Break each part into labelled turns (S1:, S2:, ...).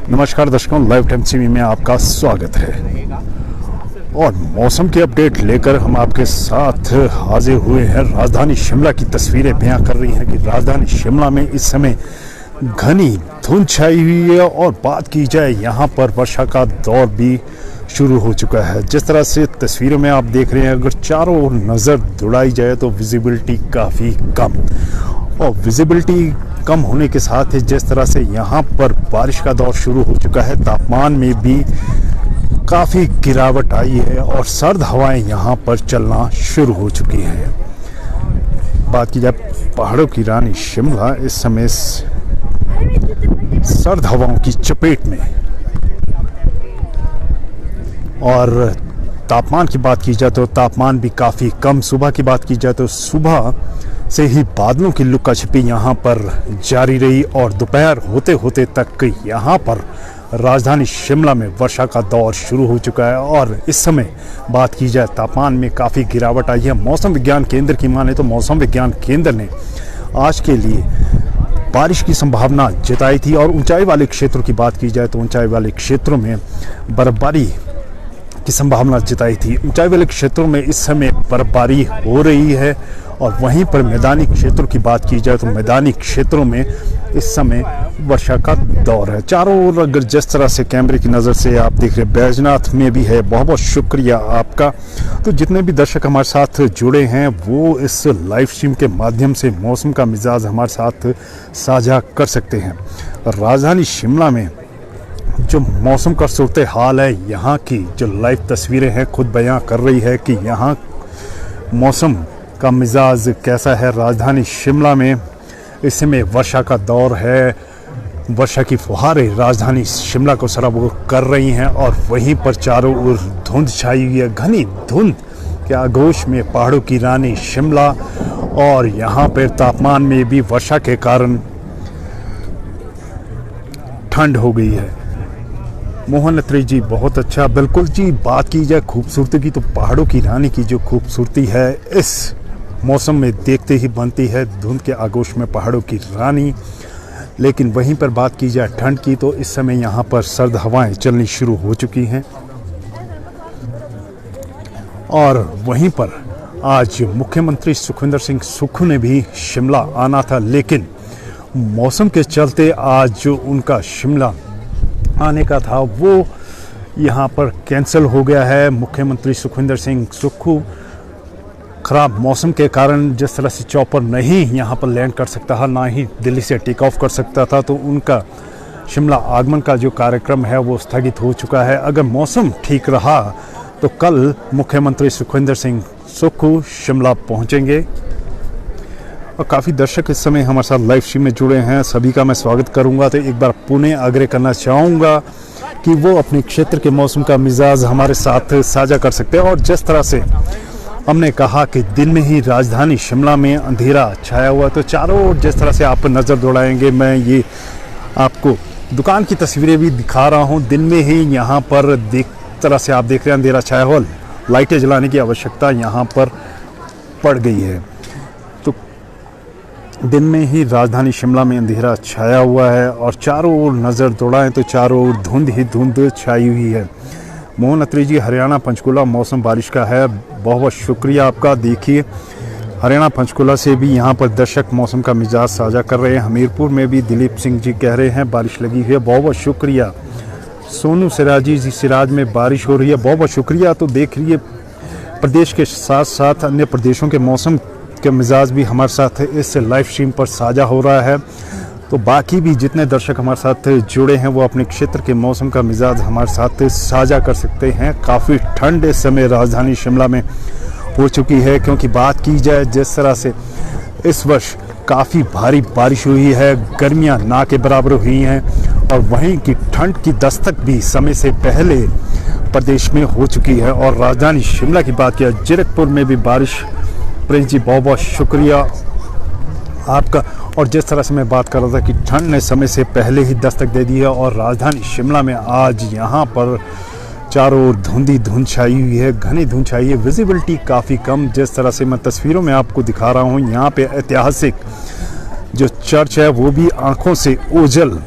S1: नमस्कार दर्शकों, live time TV में आपका स्वागत है और मौसम की अपडेट लेकर हम आपके साथ हाजिर हुए हैं। राजधानी शिमला की तस्वीरें बयां कर रही हैं कि राजधानी शिमला में इस समय घनी धुंध छाई हुई है और बात की जाए यहाँ पर वर्षा का दौर भी शुरू हो चुका है। जिस तरह से तस्वीरों में आप देख रहे हैं, अगर चारों ओर नज़र दौड़ाई जाए तो विजिबिलिटी काफ़ी कम, और विजिबिलिटी कम होने के साथ ही जिस तरह से यहाँ पर बारिश का दौर शुरू हो चुका है, तापमान में भी काफ़ी गिरावट आई है और सर्द हवाएं यहाँ पर चलना शुरू हो चुकी हैं। बात की जाए पहाड़ों की रानी शिमला इस समय सर्द हवाओं की चपेट में, और तापमान की बात की जाए तो तापमान भी काफ़ी कम। सुबह की बात की जाए तो सुबह से ही बादलों की लुका छिपी यहाँ पर जारी रही और दोपहर होते होते तक यहाँ पर राजधानी शिमला में वर्षा का दौर शुरू हो चुका है। और इस समय बात की जाए तापमान में काफ़ी गिरावट आई है। मौसम विज्ञान केंद्र की माने तो मौसम विज्ञान केंद्र ने आज के लिए बारिश की संभावना जताई थी, और ऊंचाई वाले क्षेत्रों की बात की जाए तो ऊंचाई वाले क्षेत्रों में बर्फबारी की संभावना जताई थी। ऊंचाई वाले क्षेत्रों में इस समय बर्फबारी हो रही है, और वहीं पर मैदानी क्षेत्रों की बात की जाए तो मैदानी क्षेत्रों में इस समय वर्षा का दौर है। चारों ओर अगर जिस तरह से कैमरे की नज़र से आप देख रहे हैं, बैजनाथ में भी है। बहुत बहुत शुक्रिया आपका। तो जितने भी दर्शक हमारे साथ जुड़े हैं वो इस लाइव स्ट्रीम के माध्यम से मौसम का मिजाज हमारे साथ साझा कर सकते हैं। राजधानी शिमला में जो मौसम का सूरत हाल है, यहाँ की जो लाइव तस्वीरें हैं खुद बयां कर रही है कि यहाँ मौसम का मिजाज कैसा है। राजधानी शिमला में इस समय वर्षा का दौर है। वर्षा की फुहारें राजधानी शिमला को सराबोर कर रही हैं, और वहीं पर चारों ओर धुंध छाई हुई है। घनी धुंध के आगोश में पहाड़ों की रानी शिमला, और यहाँ पर तापमान में भी वर्षा के कारण ठंड हो गई है। मोहन अत्री जी बहुत अच्छा, बिल्कुल जी। बात की जाए खूबसूरती की तो पहाड़ों की रानी की जो खूबसूरती है इस मौसम में देखते ही बनती है। धुंध के आगोश में पहाड़ों की रानी। लेकिन वहीं पर बात की जाए ठंड की तो इस समय यहाँ पर सर्द हवाएं चलनी शुरू हो चुकी हैं, और वहीं पर आज मुख्यमंत्री सुखविंदर सिंह सुक्खू ने भी शिमला आना था, लेकिन मौसम के चलते आज जो उनका शिमला आने का था वो यहाँ पर कैंसिल हो गया है। मुख्यमंत्री सुखविंदर सिंह सुक्खू ख़राब मौसम के कारण जिस तरह से चॉपर नहीं यहाँ पर लैंड कर सकता था, ना ही दिल्ली से टेक ऑफ कर सकता था, तो उनका शिमला आगमन का जो कार्यक्रम है वो स्थगित हो चुका है। अगर मौसम ठीक रहा तो कल मुख्यमंत्री सुखविंदर सिंह सुक्खू शिमला पहुँचेंगे। और काफ़ी दर्शक इस समय हमारे साथ लाइव स्ट्रीम में जुड़े हैं, सभी का मैं स्वागत करूंगा। तो एक बार पुनः आग्रह करना चाहूँगा कि वो अपने क्षेत्र के मौसम का मिजाज हमारे साथ साझा कर सकते हैं। और जिस तरह से हमने कहा कि दिन में ही राजधानी शिमला में अंधेरा छाया हुआ, तो चारों ओर जिस तरह से आप नज़र दौड़ाएंगे, मैं ये आपको दुकान की तस्वीरें भी दिखा रहा हूँ। दिन में ही यहाँ पर तरह से आप देख रहे हैं अंधेरा छाया हुआ, लाइटें जलाने की आवश्यकता यहाँ पर पड़ गई है। तो दिन में ही राजधानी शिमला में अंधेरा छाया हुआ है, और चारों ओर नज़र दौड़ाएं तो चारों ओर धुंध ही धुंध छाई हुई है। मोहन अत्री जी, हरियाणा पंचकुला मौसम बारिश का है। बहुत बहुत शुक्रिया आपका। देखिए हरियाणा पंचकुला से भी यहाँ पर दर्शक मौसम का मिजाज साझा कर रहे हैं। हमीरपुर में भी दिलीप सिंह जी कह रहे हैं बारिश लगी हुई है। बहुत बहुत शुक्रिया। सोनू सिराजी जी, सिराज में बारिश हो रही है। बहुत बहुत शुक्रिया। तो देख रही प्रदेश के साथ साथ अन्य प्रदेशों के मौसम के मिजाज भी हमारे साथ इस लाइव स्ट्रीम पर साझा हो रहा है। तो बाकी भी जितने दर्शक हमारे साथ जुड़े हैं वो अपने क्षेत्र के मौसम का मिजाज हमारे साथ साझा कर सकते हैं। काफ़ी ठंड इस समय राजधानी शिमला में हो चुकी है, क्योंकि बात की जाए जिस तरह से इस वर्ष काफ़ी भारी बारिश हुई है, गर्मियां ना के बराबर हुई हैं, और वहीं की ठंड की दस्तक भी समय से पहले प्रदेश में हो चुकी है। और राजधानी शिमला की बात किया, जीरकपुर में भी बारिश। प्रिंस जी बहुत बहुत शुक्रिया आपका। और जिस तरह से मैं बात कर रहा था कि ठंड ने समय से पहले ही दस्तक दे दी है, और राजधानी शिमला में आज यहाँ पर चारों ओर धुंधी धुंध छाई हुई है, घनी धुंध छाई है, विजिबिलिटी काफ़ी कम। जिस तरह से मैं तस्वीरों में आपको दिखा रहा हूँ, यहाँ पे ऐतिहासिक जो चर्च है वो भी आंखों से ओझल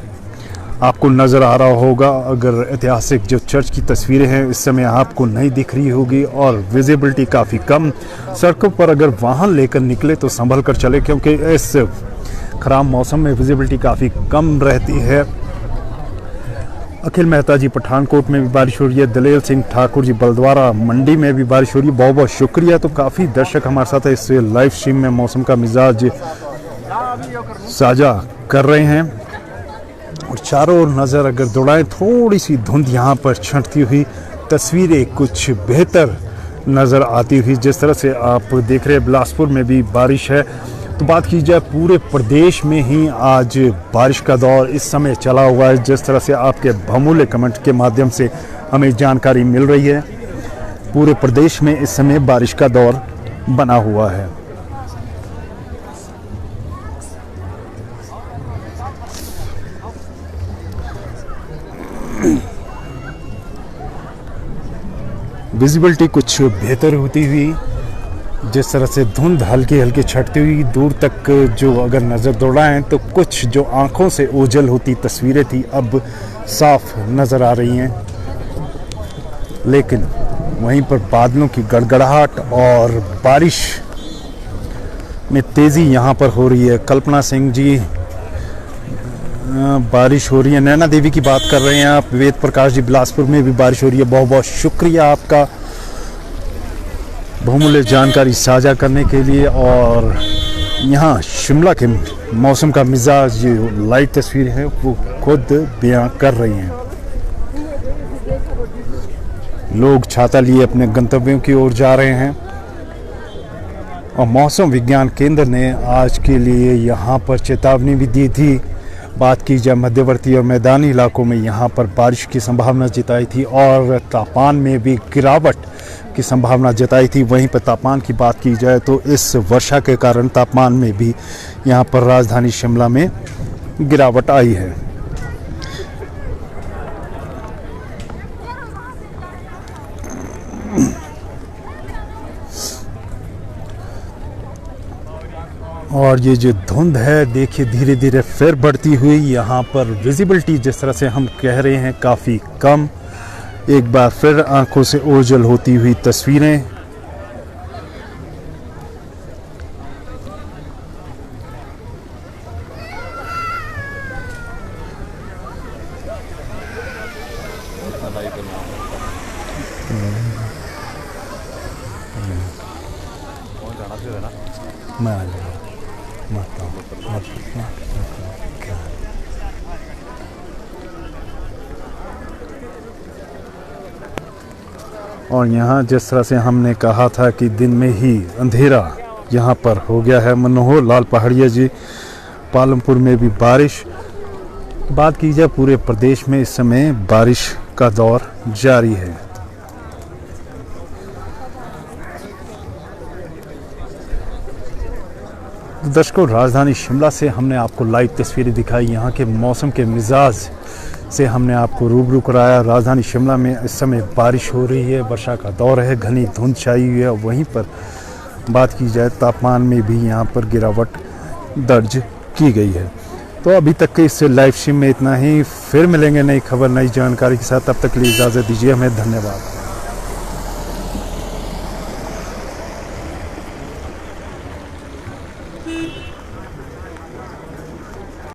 S1: आपको नज़र आ रहा होगा। अगर ऐतिहासिक जो चर्च की तस्वीरें हैं इस समय आपको नहीं दिख रही होगी और विजिबिलिटी काफ़ी कम। सड़कों पर अगर वाहन लेकर निकले तो संभल कर चले, क्योंकि इस ख़राब मौसम में विजिबिलिटी काफ़ी कम रहती है। अखिल मेहता जी पठानकोट में भी बारिश हो रही है, दलेल सिंह ठाकुर जी बलद्वारा मंडी में भी बारिश हो रही है। बहुत बहुत शुक्रिया। तो काफ़ी दर्शक हमारे साथ इस लाइव स्ट्रीम में मौसम का मिजाज साझा कर रहे हैं। और चारों ओर नज़र अगर दौड़ाएं, थोड़ी सी धुंध यहाँ पर छंटती हुई तस्वीरें कुछ बेहतर नज़र आती हुई। जिस तरह से आप देख रहे हैं बिलासपुर में भी बारिश है। तो बात की जाए पूरे प्रदेश में ही आज बारिश का दौर इस समय चला हुआ है। जिस तरह से आपके बहुमूल्य कमेंट के माध्यम से हमें जानकारी मिल रही है, पूरे प्रदेश में इस समय बारिश का दौर बना हुआ है। विजिबिलिटी कुछ बेहतर होती हुई, जिस तरह से धुंध हल्की हल्की छटती हुई दूर तक जो अगर नज़र दौड़ाएं तो कुछ जो आंखों से ओझल होती तस्वीरें थी अब साफ नज़र आ रही हैं। लेकिन वहीं पर बादलों की गड़गड़ाहट और बारिश में तेज़ी यहाँ पर हो रही है। कल्पना सिंह जी, बारिश हो रही है। नैना देवी की बात कर रहे हैं आप। वेद प्रकाश जी, बिलासपुर में भी बारिश हो रही है। बहुत बहुत शुक्रिया आपका बहुमूल्य जानकारी साझा करने के लिए। और यहाँ शिमला के मौसम का मिजाज, जो लाइव तस्वीर है वो खुद बयां कर रही हैं। लोग छाता लिए अपने गंतव्यों की ओर जा रहे हैं। और मौसम विज्ञान केंद्र ने आज के लिए यहाँ पर चेतावनी भी दी थी। बात की जाए मध्यवर्ती और मैदानी इलाकों में यहाँ पर बारिश की संभावना जताई थी और तापमान में भी गिरावट की संभावना जताई थी। वहीं पर तापमान की बात की जाए तो इस वर्षा के कारण तापमान में भी यहाँ पर राजधानी शिमला में गिरावट आई है। और ये जो धुंध है देखिए धीरे धीरे फिर बढ़ती हुई। यहाँ पर विजिबिलिटी जिस तरह से हम कह रहे हैं काफ़ी कम। एक बार फिर आंखों से ओझल होती हुई तस्वीरें। और यहाँ जिस तरह से हमने कहा था कि दिन में ही अंधेरा यहाँ पर हो गया है। मनोहर लाल पहाड़िया जी, पालमपुर में भी बारिश। बात की जाए पूरे प्रदेश में इस समय बारिश का दौर जारी है। दर्शकों, राजधानी शिमला से हमने आपको लाइव तस्वीरें दिखाई। यहाँ के मौसम के मिजाज से हमने आपको रूबरू कराया। राजधानी शिमला में इस समय बारिश हो रही है, वर्षा का दौर है, घनी धुंध छाई हुई है। वहीं पर बात की जाए तापमान में भी यहाँ पर गिरावट दर्ज की गई है। तो अभी तक के इस लाइव स्ट्रीम में इतना ही। फिर मिलेंगे नई खबर नई जानकारी के साथ। तब तक के लिए इजाज़त दीजिए हमें। धन्यवाद।